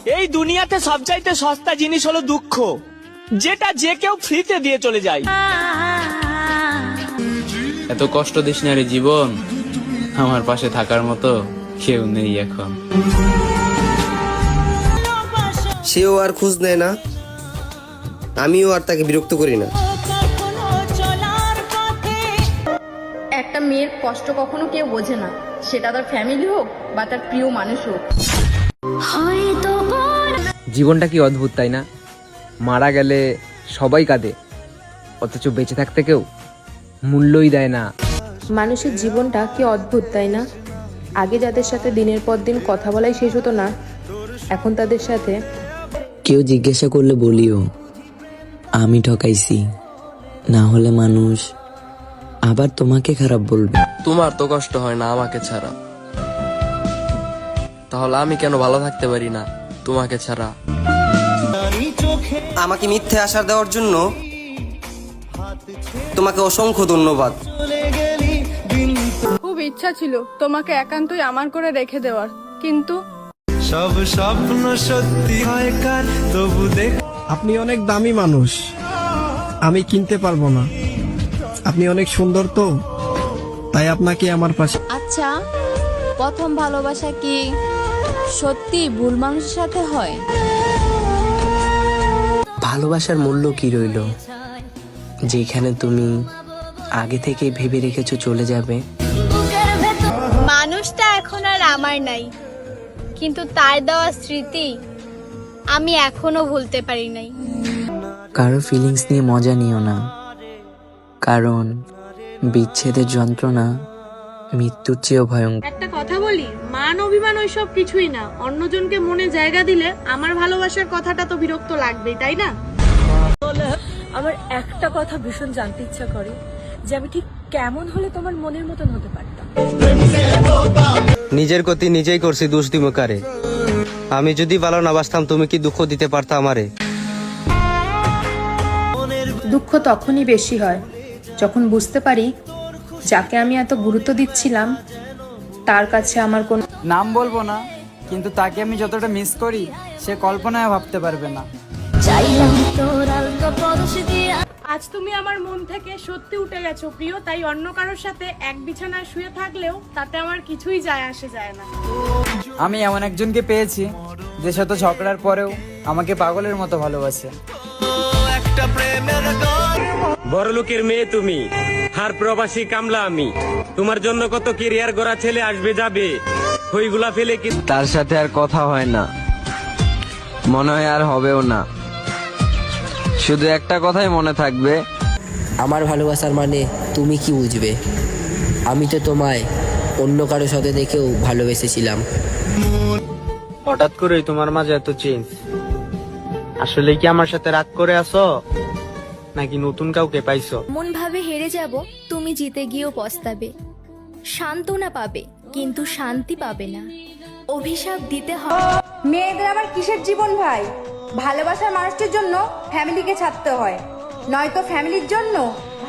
এই দুনিয়াতে সবচাইতে সস্তা জিনিস হলো দুঃখ, যেটা যে কেউ ফ্রিতে দিয়ে চলে যায়। এত কষ্ট দিস না রে জীবন, আমার পাশে থাকার মতো কেউ নেই এখন। সেও আর খোঁজ নেয় না, আমিও আর তাকে বিরক্ত করি না। একটা মেয়ের কষ্ট কখনো কেউ বোঝে না, সেটা তার ফ্যামিলি হোক বা তার প্রিয় মানুষ হোক। জীবনটা কি অদ্ভুত তাই না? মারা গেলে সবাই কাঁদে, অথচ বেঁচে থাকতে কেউ মূল্যই দেয় না। মানুষের জীবনটা কি অদ্ভুত তাই না? আগে যাদের সাথে দিনের পর দিন কথা বলাই শেষ হতো না, এখন তাদের সাথে কেউ জিজ্ঞাসা করলে বলিও আমি ঠকাইছি, না হলে মানুষ আবার তোমাকে খারাপ বলবে। তোমার তো কষ্ট হয় না আমাকে ছাড়া, তাহলে আমি কেন ভালো থাকতে পারি না তোমাকে ছাড়া? আমাকে মিথ্যে আশা দেওয়ার জন্য তোমাকে অসংখ্য ধন্যবাদ। খুব ইচ্ছা ছিল তোমাকে একান্তই আমার করে রেখে দেওয়ার, কিন্তু সব স্বপ্ন সত্যি হয় কার তবু দেখ। আপনি অনেক দামি মানুষ, আমি কিনতে পারবো না। আপনি অনেক সুন্দর, তো তাই আপনাকে আমার পাশে। আচ্ছা, প্রথম ভালোবাসা কি সত্যি ভুল মানুষের সাথে হয়? ভালোবাসার মূল্য কি রইল যেখানে তুমি আগে থেকে ভেবে রেখেছো চলে যাবে? মানুষটা এখন আর আমার নাই, কিন্তু তার দেওয়া স্মৃতি আমি এখনো ভুলতে পারি নাই। কারো ফিলিংস নিয়ে মজা নিও না, কারণ বিচ্ছেদের যন্ত্রণা মৃত্যুর চেয়েও ভয়ঙ্কর। একটা কথা বলি, মান অভিমান ওইসব কিছুই না। অন্যজনকে মনে জায়গা দিলে আমার ভালোবাসার কথাটা তো বিরক্ত লাগবেই, তাই না? আমার একটা কথা ভীষণ জানতে ইচ্ছা করে, যে আমি ঠিক কেমন হলে তোমার মনের মতন হতে পারতাম। নিজের গতি নিজেই করছি, দোষ দিব কারে? আমি যদি ভালো না বাসতাম তুমি কি দুঃখ দিতে পারতা আমারে? দুঃখ তখনই বেশি হয় যখন বুঝতে পারি যাকে আমি এত গুরুত্ব দিচ্ছিলাম তার কাছে আমার কোনো নাম বলবো না, কিন্তু তাকে আমি যতটা মিস করি সে কল্পনায় ভাবতে পারবে না। আজ তুমি আমার মন থেকে সত্যি উঠে গেছো প্রিয়, তাই অন্য কারোর সাথে এক বিছানায় শুয়ে থাকলেও তাতে আমার কিছুই যায় আসে যায় না। আমি এমন একজনকে পেয়েছি যে শত ঝগড়ার পরেও আমাকে পাগলের মতো ভালোবাসে। বড়লোকের মেয়ে তুমি, হার প্রবাসী কামলা আমি। তোমার জন্য কত কেরিয়ার গড়া ছেলে আসবে যাবে, ওইগুলা ফেলে কি তার সাথে আর কথা হয় না, মনে হয় আর হবেও না। শুধু একটা কথাই মনে থাকবে, আমার ভালোবাসার মানে তুমি কি বুঝবে? আমি তো তোমায় অন্য কারো সাথে দেখেও ভালোবেসেছিলাম। হঠাৎ করেই তোমার মাঝে এত চেঞ্জ, আসলে কি আমার সাথে রাগ করে আছো নাকি নতুন কাউকে পাইছো? মন ভাবে হেরে যাব, তুমি জিতে গিয়েও পস্তাবে। সান্ত্বনা পাবে কিন্তু শান্তি পাবে না, অভিশাপ দিতে হবে। মেয়েদের আবার কিসের জীবন ভাই? ভালোবাসার মানুষটির জন্য ফ্যামিলিকে ছাড়তে হয়, নয়তো ফ্যামিলির জন্য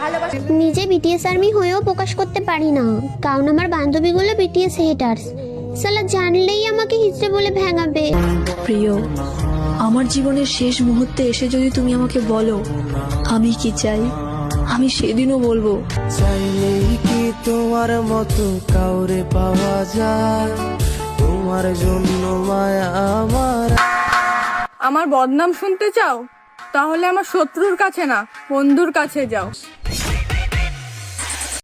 ভালোবাসা। নিজে বিটিএস আর্মি হয়েও প্রকাশ করতে পারি না, কারণ আমার বান্ধবীগুলো বিটিএস হেটার্স। সালা জানলেই আমাকে হিজড়ে বলে ভেঙাবে। প্রিয়, আমার জীবনের শেষ মুহূর্তে এসে যদি তুমি আমাকে বলো আমি কি চাই, আমি সেদিনও বলবো চাইলেই কি তোমার মতো কাউরে পাওয়া যায়? তোমার জন্য মায়া আমার। আমার বদনাম শুনতে চাও? তাহলে আমার শত্রুর কাছে না, বন্ধুর কাছে যাও।